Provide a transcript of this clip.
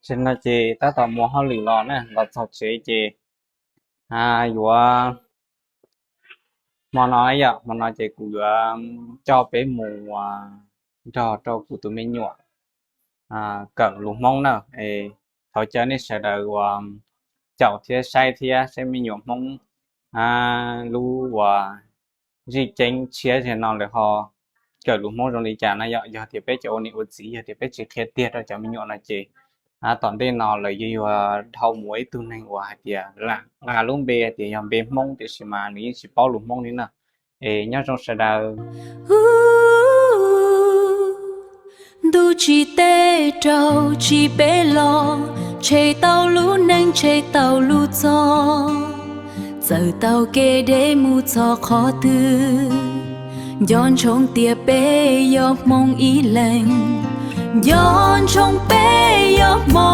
trên là chị ta tò mò họ lì lò nè là thật sự chị vừa mà nói vậy mà nói chị cũng cho bé mù cho cụ tụi mình nhọ cỡ lùng mông nè thôi chơi này sẽ đợi chậu thì sai thì sẽ mình nhọ mông lu gì tranh chia thì nó lại họ cỡ lùng mông trong lý trả này giờ thì bé chỗ này ổn gì giờ thì bé chỉ thiệt tiệt rồi cho mình nhọ là chị tòn đây nó là gì thâu muối từ này qua thì là luôn bề thì nhầm bề mông thì chỉ mà ní chỉ bao lùng mông ní nè nhớ trong sẽ đào du chỉ tê trâu chỉ bé lo chơi tàu lú nâng chơi tàu lú cho giờ tàu kê để mu cho khó tư giòn trong tia bé gió mong ý lành giòn trong bé gió mong